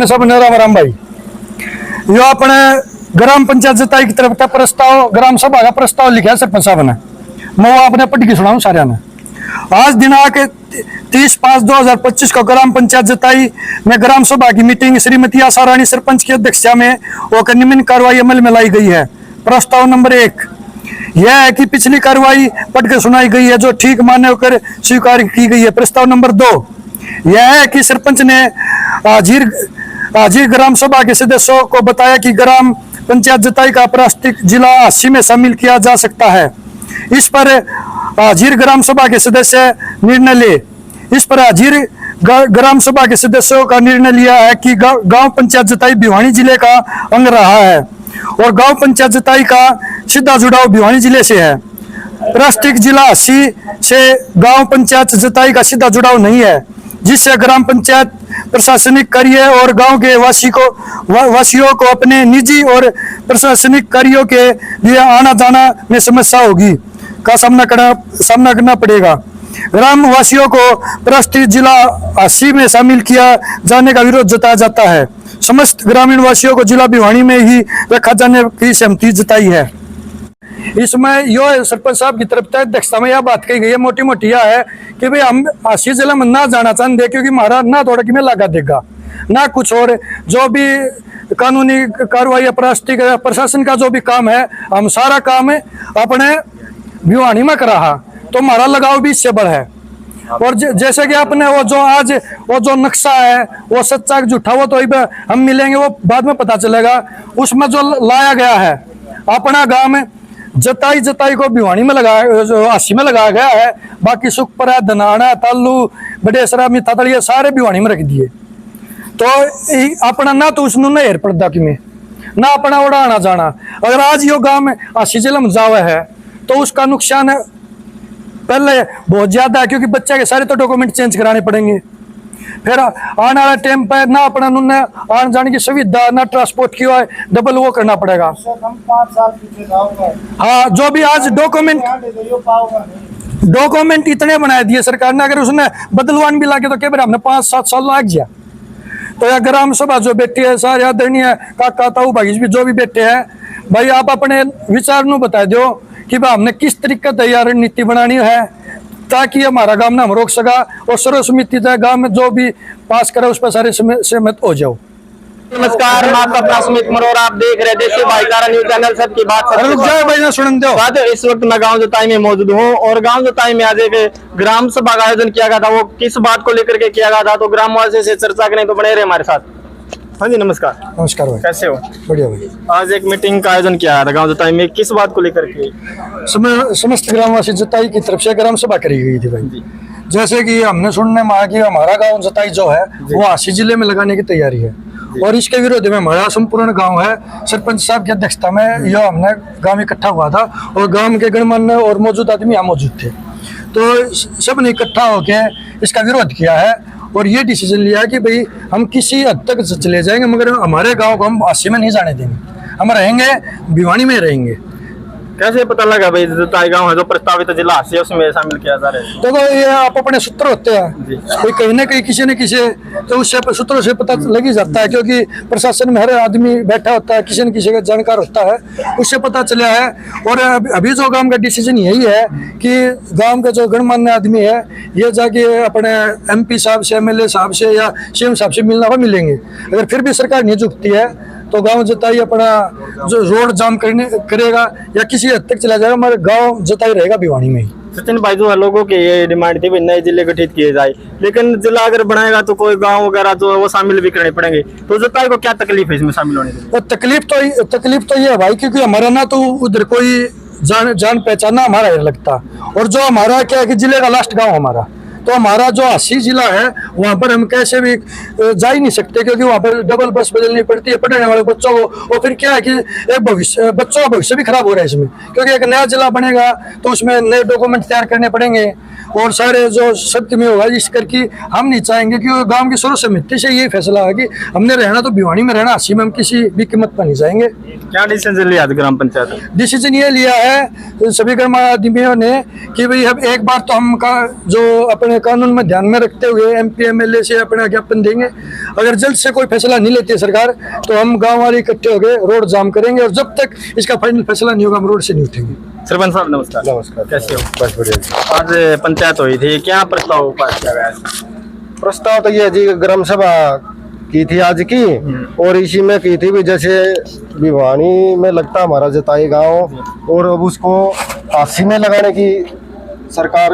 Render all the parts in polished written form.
अपने सब राम राम भाई। यो अपने ग्राम पंचायत जताई की तरफ का प्रस्ताव, ग्राम सभा का प्रस्ताव लिखा है सरपंच साहब ने। मैं वो अपने पढ़ के सुनाऊं सारे ने। आज दिनांक 30/5/2025 को ग्राम पंचायत जताई में ग्राम सभा की मीटिंग श्रीमती आशा रानी सरपंच की अध्यक्षता में होकर निम्न कार्रवाई अमल में लाई गई है। प्रस्ताव नंबर 1 यह है कि पिछली कार्रवाई पढ़कर सुनाई गई है जो ठीक मान्य होकर स्वीकार की गई है। प्रस्ताव नंबर 2 यह है कि सरपंच ने हाजिर ग्राम सभा के सदस्यों को बताया कि ग्राम पंचायत जताई का प्रास्तिक जिला 80 में शामिल किया जा सकता है। इस पर हाजिर ग्राम सभा के सदस्य निर्णय ले। इस पर हाजिर ग्राम सभा के सदस्यों का निर्णय लिया है कि गांव पंचायत जताई भिवानी जिले का अंग रहा है और गांव पंचायत जताई का सीधा जुड़ाव भिवानी जिले से है। प्रास्तिक जिला 80 से गांव पंचायत जताई का सीधा जुड़ाव नहीं है, जिससे ग्राम पंचायत प्रशासनिक कार्य और गांव के वासियों को अपने निजी और प्रशासनिक कार्यों के लिए आना जाना में समस्या होगी का सामना करना पड़ेगा। ग्राम वासियों को प्रास्तिक जिला 80 में शामिल किया जाने का विरोध जताया जाता है। समस्त ग्रामीण वासियों को जिला भिवानी में ही रखा जाने की सहमति जताई है। इसमें यो सरपंच साहब की तरफ अध्यक्षता में यह बात कही गई है, मोटी मोटी यह है कि भाई हम 80 जिले में ना जाना चाहते क्योंकि हमारा ना थोड़ा कि में लगा देगा ना कुछ और। जो भी कानूनी कार्रवाई प्रास्तिक प्रशासन का जो भी काम है, हम सारा काम है अपने भिवानी में करा, तो हमारा लगाव भी इससे बड़ा है। और जैसे कि आपने वो जो नक्शा है वो सच्चा झूठा वो तो हम मिलेंगे, वो बाद में पता चलेगा। उसमें जो लाया गया है अपना गांव में जताई को भिवानी में लगाया, 80 में लगाया गया है। बाकी सुखपरा, धनाना, तालू, बडेसरा, मितातड़िया सारे भिवानी में रख दिए। तो अपना ना तो उसने हेर पड़ता कि में ना अपना उड़ा आना जाना। अगर आज यो गांव में 80 जिले में जावा है तो उसका नुकसान है पहले बहुत ज्यादा है, क्योंकि बच्चे के सारे तो डॉक्यूमेंट चेंज कराने पड़ेंगे। फिर आने वाला टाइम पर ना अपना आने जाने की सुविधा ना ट्रांसपोर्ट की है, डबल वो करना पड़ेगा। 5 साल पीछे जाओगे। हाँ, जो भी आज डॉक्यूमेंट इतने बना दिए सरकार ने, अगर उसने बदलवान भी लाके तो क्या हमने 5-7 साल लाग गया। तो यह ग्राम सभा जो बैठी है सारे आदरणीय काका ताऊ भाई भी जो भी बैठे हैं, भाई आप अपने विचार नु बता दो कि भाई हमने किस तरीके तैयार रणनीति बनानी है ताकि हमारा गांव ना हम रोक सका और सर्वसम्मति गांव में जो भी पास करे उस पर सारे सहमत हो जाओ। नमस्कार, मैं आपका प्राथमिक मरोरा, आप देख रहे देसी भाईचारा न्यूज चैनल। सबकी बात सुन दो। इस वक्त मैं गांव जोताई में मौजूद हूं और गांव जोताई में आज एक ग्राम सभा का आयोजन किया गया था। वो किस बात को लेकर के किया गया था तो ग्रामवासियों से चर्चा करें, तो बने रहे हमारे साथ। हाँ जी, नमस्कार। नमस्कार भाई, कैसे हो? बढ़िया भाई। आज एक मीटिंग का आयोजन किया गया था गांव जोताई में, किस बात को लेकर के? समस्त ग्रामवासी जताई की तरफ से ग्राम सभा करी गई थी भाई। जैसे कि हमने सुनने में आया कि हमारा गांव जताई जो है वो 80 जिले में लगाने की तैयारी है और इसके विरोध में हमारा संपूर्ण गांव है सरपंच साहब की अध्यक्षता में यह हमने गांव इकट्ठा हुआ था और गांव के गणमान्य और मौजूद आदमी यहाँ मौजूद थे। तो सब ने इकट्ठा होकर इसका विरोध किया है और ये डिसीजन लिया कि भाई हम किसी हद तक चले जाएंगे मगर हमारे गांव को हम 80 में नहीं जाने देंगे, हम रहेंगे भिवानी में रहेंगे। कैसे पता लगा भाई जोताई गांव है जो प्रस्तावित जिला 80 उसमें शामिल किया जा रहा है? देखो ये आप अपने सूत्र होते हैं, कोई कहीं ना कहीं किसी न किसी तो उससे सूत्रों से पता लग ही जाता है, क्योंकि प्रशासन में हर आदमी बैठा होता है, किसी न किसी का जानकार होता है, उससे पता चला है। और अभी जो गांव का डिसीजन यही है कि गांव के जो गणमान्य आदमी है ये जाके अपने MP साहब से, MLA साहब से या CM साहब से मिलना हुआ मिलेंगे। अगर फिर भी सरकार नहीं झुकती है तो गांव जताई अपना जो रोड जाम करेगा या किसी हद तक चला जाएगा, हमारे गांव जताई रहेगा भिवानी में ही। सचिन भाई, जो लोगों की ये डिमांड थी नए जिले गठित किए जाए, लेकिन जिला अगर बनाएगा तो कोई गांव वगैरह जो है वो शामिल भी करने पड़ेंगे, तो जताई को क्या तकलीफ है इसमें शामिल होने की? तकलीफ तो ये है भाई, क्योंकि हमारा ना तो उधर कोई जान पहचान ना हमारा लगता, और जो हमारा क्या है कि जिले का लास्ट गाँव हमारा, तो हमारा जो 80 जिला है वहाँ पर हम कैसे भी जा ही नहीं सकते, क्योंकि वहाँ पर डबल बस बदलनी पड़ती है पढ़ने वाले बच्चों को। और फिर क्या है कि एक बच्चों का भविष्य भी खराब हो रहा है इसमें, क्योंकि एक नया जिला बनेगा तो उसमें नए डॉक्यूमेंट तैयार करने पड़ेंगे और सारे जो सत्य में होगा, इस करके हम नहीं चाहेंगे कि वो गांव की शुरू समिति से ये फैसला है कि हमने रहना तो भिवानी में रहना, अस्सी में हम किसी भी कीमत पर नहीं जाएंगे। क्या डिसीजन लिया था ग्राम पंचायत ने? डिसीजन ये लिया है सभी ग्रामीणों ने कि भाई अब एक बार तो हम का जो अपने कानून में ध्यान में रखते हुए MP MLA से अपना ज्ञापन देंगे। अगर जल्द से कोई फैसला नहीं लेती है सरकार तो हम गांव वाले इकट्ठे होकर रोड जाम करेंगे, और जब तक इसका फाइनल फैसला नहीं होगा हम रोड से नहीं उठेंगे। सरपंच साहब नमस्कार। नमस्कार। कैसे हो? बस बढ़िया। आज पंचायत हुई थी, क्या प्रस्ताव पास किया गया? प्रस्ताव तो ये जी ग्राम सभा की थी आज की, और इसी में की थी भी जैसे भिवानी में लगता हमारा जताई गांव, और अब उसको 80 में लगाने की सरकार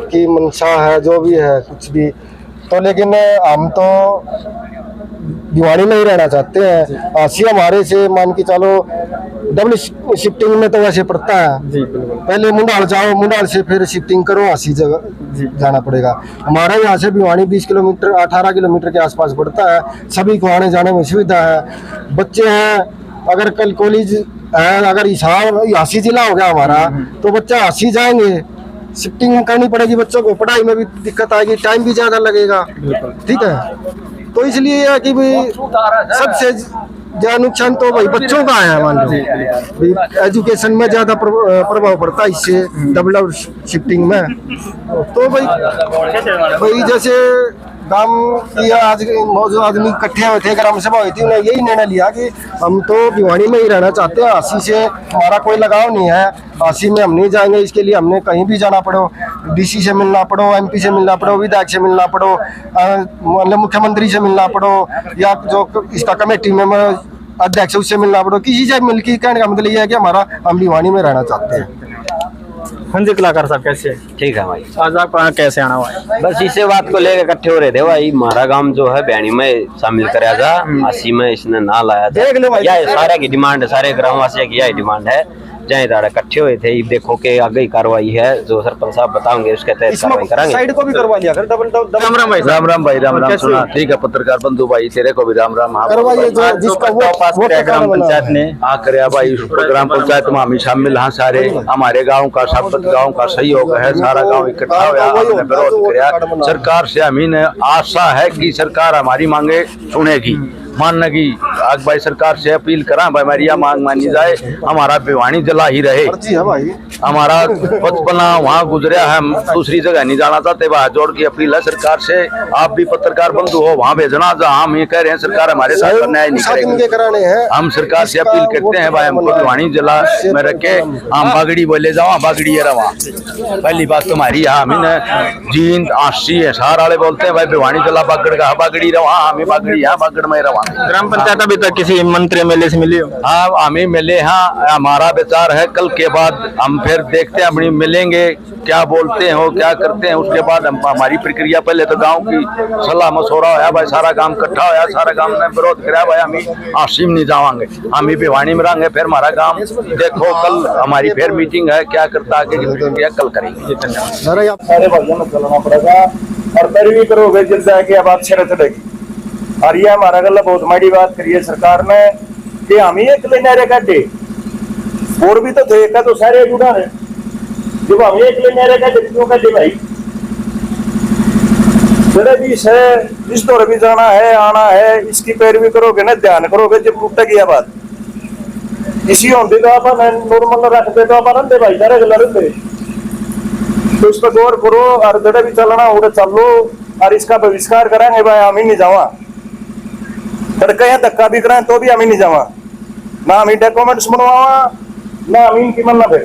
की मंशा है, जो भी है कुछ भी तो, लेकिन हम तो भिवानी में ही रहना चाहते हैं। 80 हमारे से मान के चलो डबल शिफ्टिंग में तो वैसे पड़ता है जी बिल्कुल। पहले मुंडाल जाओ, मुंडाल से फिर शिफ्टिंग करो, 80 जगह जाना पड़ेगा। हमारा यहाँ से भिवानी 20 किलोमीटर 18 किलोमीटर के आसपास पड़ता है, सभी को आने जाने में सुविधा है। बच्चे हैं, अगर कल कॉलेज है, अगर हिसाब 80 जिला हो गया हमारा तो बच्चा 80 जाएंगे, शिफ्टिंग करनी पड़ेगी, बच्चों को पढ़ाई में भी दिक्कत आएगी, टाइम भी ज्यादा लगेगा। ठीक है, तो इसलिए है कि भाई सबसे ज्यादा नुकसान तो भाई बच्चों का है, मान लो एजुकेशन में ज्यादा प्रभाव पड़ता है इससे डबल शिफ्टिंग में। तो भाई जैसे गांव की आज मौजूद आदमी इकट्ठे हुए थे, ग्राम सभा हुई थी, उन्हें यही निर्णय लिया कि हम तो भिवानी में ही रहना चाहते हैं, 80 से हमारा कोई लगाव नहीं है, 80 में हम नहीं जाएंगे। इसके लिए हमने कहीं भी जाना पड़ो, DC से मिलना पड़ो, MP से मिलना पड़ो, विधायक से मिलना पड़ो, मतलब मुख्यमंत्री से मिलना पड़ो, या जो इसका कमेटी में अध्यक्ष उससे मिलना पड़ो, किसी से मिल के कहने का मतलब ये है कि हमारा हम भिवानी में रहना चाहते हैं। हाँ जी कलाकार साहब कैसे? ठीक है भाई। आज आप कैसे आना हुआ है? बस इसे बात को लेकर इकट्ठे हो रहे थे भाई, हमारा गांव जो है भिवानी में शामिल कराया था, 80 में इसने ना लाया था। यह सारे की डिमांड है, सारे ग्रामवासियों की यही डिमांड है, जहाँ दाड़ा इकट्ठे हुए थे। देखो कि आगे कार्रवाई है जो सरपंच साहब बताओगे उसके तहत कार्रवाई कराएंगे। साइड को भी करवा लिया कर, डबल राम राम भाई। राम राम भाई, राम राम। सुना ठीक है पत्रकार बंधु भाई, तेरे को भी राम राम। करवाइए जो जिसका वो पास किया ग्राम पंचायत ने। हाँ करे भाई, ग्राम पंचायत में हम शामिल। हाँ सारे हमारे गांव का सब गांव का सहयोग है, सारा गांव इकट्ठा हुआ, हमने विरोध किया। सरकार से हमें आशा है कि सरकार हमारी मांगे सुनेगी, मानने की। आज भाई सरकार से अपील करा भाई हमारी यह मांग मानी जाए, हमारा भिवानी जिला ही रहे। भाई हमारा बचपना वहाँ गुजरा है, हम दूसरी जगह नहीं जाना चाहते। हाथ जोड़ की अपील है सरकार से, आप भी पत्रकार बंधु हो वहाँ भेजना जहाँ हम ये कह रहे हैं सरकार हमारे साथ न्याय नहीं करेगी। हम सरकार से अपील करते हैं भाई हमको भिवानी जिला में रखे, हम बागड़ी बोले जाओ, बागड़ी है रवा। पहली बात तुम्हारी यहाँ हमें जींद 80 है, सार वाले बोलते हैं भाई भिवानी जिला बागड़ का, बागड़ी रवा, हमें बागड़ी यहाँ बागड़ में रवा। ग्राम पंचायत अभी तक किसी मंत्री MLA से मिली हो? हाँ हमें मिले। हाँ हमारा विचार है कल के बाद हम फिर देखते हैं, अपनी मिलेंगे क्या बोलते हैं वो क्या करते हैं, उसके बाद हम हमारी प्रक्रिया। पहले तो गांव की सलाह मशवरा होया भाई, सारा गांव इकट्ठा होया, सारा गांव ने विरोध कराया भाई हम आसिम नहीं जावांगे, हम ही भिवानी में रहेंगे। फिर हमारा गांव देखो कल हमारी फिर मीटिंग है, क्या करता आगे की प्रक्रिया कल करेंगे। सारे भाइयों में चलना पड़ेगा, और फिर भी करोगे जब जाके अब आप शरत चलेगी। और ये हमारा गला बहुत माड़ी बात करी है सरकार ने कि हम ही एक नारे काटे, और भी तो थे का तो सारे जुड़ा है, जब हम एक नारे काटे क्यों काटे भाई? भी है, इस दौर भी जाना है आना है, इसकी पैरवी करोगे ना, ध्यान करोगे जब टूट गया बात इसी होती तो अपन नॉर्मल रखते तो अपन रखते भाई सारे गला रखते। तो इस पर गौर करो, और जड़ा भी चलना उड़े चलो, और इसका बहिष्कार कराएंगे भाई, हम ही नहीं जावा। तड़का या धक्का भी कराएं तो भी हम ही नहीं जावा, ना हम ही डॉक्यूमेंट्स बनवावा, ना हम इनकी मन्ना फिर।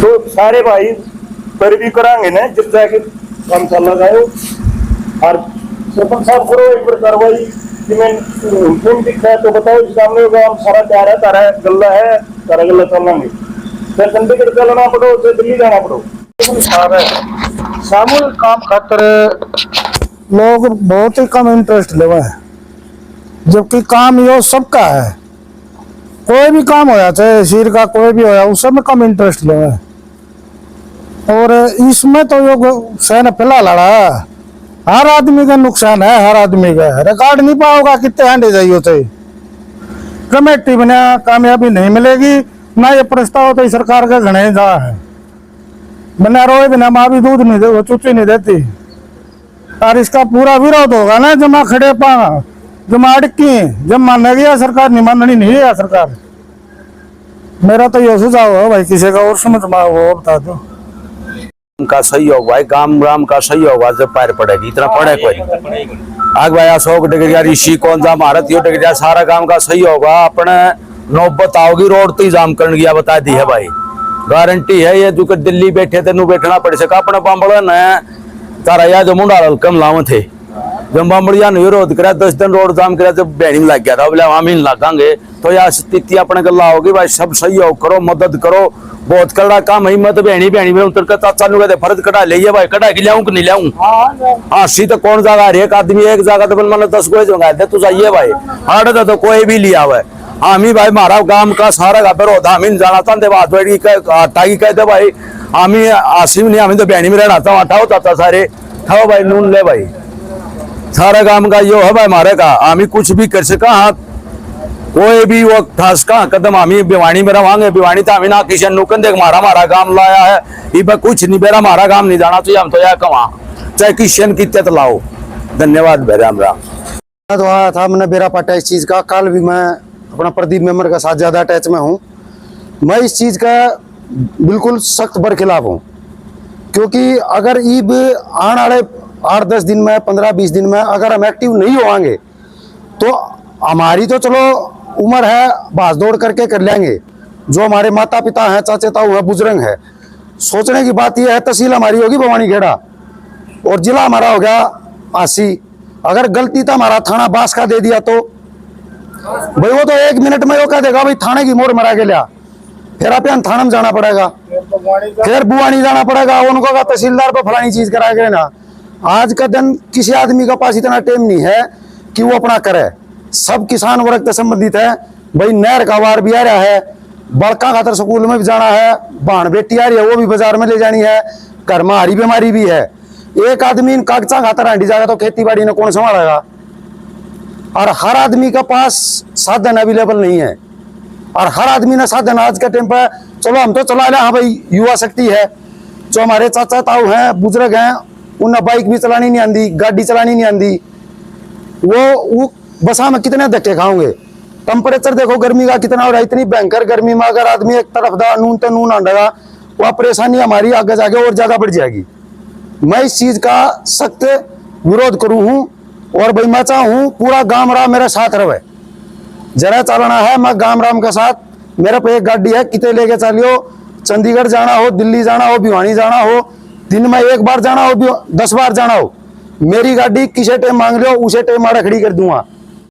तो सारे भाई पैरवी कराएंगे ना जब जाके काम चल लगाओ। और सरपंच साहब करो एक बार कार्रवाई कि मैं दिखता है तो बताओ, इस सामने हम सारा तैयार है, तारा गल्ला है, तारा गल्ला चलेंगे। फिर चंडीगढ़ चलना पड़ो, फिर दिल्ली जाना पड़ो। सामूहिक काम खातर लोग बहुत ही कम इंटरेस्ट लेवा है, जबकि काम ये सबका है। कोई भी काम हो जाता है, सिर का कोई भी हो, उस में कम इंटरेस्ट लेवा है। और इसमें तो ये सहन पिला लड़ा है, हर आदमी का नुकसान है, हर आदमी का रिकॉर्ड नहीं पाओगा कितने हांडे जाइए थे। कमेटी बना कामयाबी नहीं मिलेगी, ना ये प्रस्ताव तो सरकार का घने जा है। बना रोए बिना माँ भी दूध नहीं दे, चुच्ची नहीं देती। और इसका पूरा विरोध होगा ना, जमा खड़े पा जमा अटकी, जब मान गया सरकार नहीं माननी नहीं है सरकार। मेरा तो ये सुझाव है भाई, किसी का और समझ में वो बता दो। का सहयोग भाई, गाम का सहयोग जब पैर पड़ेगी, इतना पड़े कोई आग भाई 100 डिग्री ऋषि कौन जा भारत यो डिग्री सारा गांव का सही होगा। अपने नौबत आओगी रोड तो जाम कर गया बता दी है भाई, गारंटी है ये। जो दिल्ली बैठे तेन बैठना पड़ सका अपने बांबड़ ने तारा या जो मुंडा कम लाव थे, जब बांबड़िया ने विरोध करा 10 दिन रोड जाम करा, जब बैनी में लग गया था बोले हम ही लगांगे। तो यह स्थिति अपने गला होगी भाई, सब सहयोग करो, मदद करो, बहुत कड़ा काम है। मत बहनी में उतर कर चालू कहते फर्ज कटा ले भाई, कटा के लियाऊं कि नहीं लियाऊं। हाँ सी तो कौन जगह एक आदमी एक जगह तो मैंने 10 को जगह दे तू जाइए भाई, हार्ड तो कोई भी लिया हुआ है। हम ही भाई हमारा गांव का सारा का विरोध हम ही जाना था बात बैठ की कहते भाई हम ही आसिम नहीं, हम तो बहनी में रहना था, हटाओ चाचा सारे खाओ भाई नून ले भाई, सारा गांव का यो है भाई हमारे का। हम ही कुछ भी कर सका, हाँ कोई भी वो ठास का कदम हम ही भिवानी में रवांगे। भिवानी तो हम ना किशन नुकन देख हमारा गांव लाया है, ये कुछ नहीं बेरा हमारा गांव नहीं जाना चाहिए। हम तो यह कमा चाहे किशन की तत लाओ। धन्यवाद बेरा हमरा तो आया था मैंने बेरा पाटा इस चीज का। कल भी मैं अपना प्रदीप मेंबर का साथ ज्यादा अटैच में हूँ। मैं इस चीज का बिल्कुल सख्त बरखिलाफ हूँ, क्योंकि अगर ईब आने वाले 8-10 दिन में 15-20 दिन में अगर हम एक्टिव नहीं होंगे तो हमारी तो चलो उम्र है, भाग दौड़ करके कर लेंगे। जो हमारे माता पिता हैं, चाचे ताऊ है, बुजुर्ग है, सोचने की बात यह है तहसील हमारी होगी भवानी खेड़ा और जिला हमारा हो गया आसी। अगर गलती तो हमारा थाना बास का दे दिया तो भाई वो तो 1 मिनट में वो कह देगा भाई थाने की मोड़ मरा के लिया, फिर आप थाना में जाना पड़ेगा, फिर बुआनी जाना पड़ेगा, उनको कहा तहसीलदार पर फलानी चीज करा के ना। आज का दिन किसी आदमी के पास इतना टाइम नहीं है कि वो अपना करे। सब किसान वर्ग से संबंधित है भाई। नहर का वार भी आ रहा है, बड़का खातर स्कूल में भी जाना है, बाण बेटी आ रही है वो भी बाजार में ले जानी है, घर में हरी बीमारी भी है। एक आदमी इन कागजा खातर हांडी जाएगा तो खेती बाड़ी ने कौन संभालेगा। और हर आदमी के पास साधन अवेलेबल नहीं है, और हर आदमी ने साधन आज के टाइम पर चलो हम तो चला रहे। हाँ भाई युवा शक्ति है, जो हमारे चाचा ताऊ हैं, बुजुर्ग हैं, उन्हें बाइक भी चलानी नहीं आती, गाड़ी चलानी नहीं आती, वो बसा में कितने धक्के खाओगे। टेम्परेचर देखो गर्मी का कितना हो रहा है, इतनी भयंकर गर्मी में अगर आदमी एक तरफ दा नून तो नून आंडेगा, वह परेशानी हमारी आगे जाके और ज्यादा बढ़ जाएगी। मैं इस चीज का सख्त विरोध करूं हूं और भाई मैं चाहूं पूरा गांव राम मेरे साथ रहे। जरा चलना है मैं गांव राम के साथ, मेरे पे एक गाड़ी है, कितने लेके चलियो, चंडीगढ़ जाना हो, दिल्ली जाना हो, भिवानी जाना हो, दिन में 1 बार जाना हो, 10 बार जाना हो, मेरी गाड़ी किसे टाइम मांग लो उसे टाइम खड़ी कर दूंगा।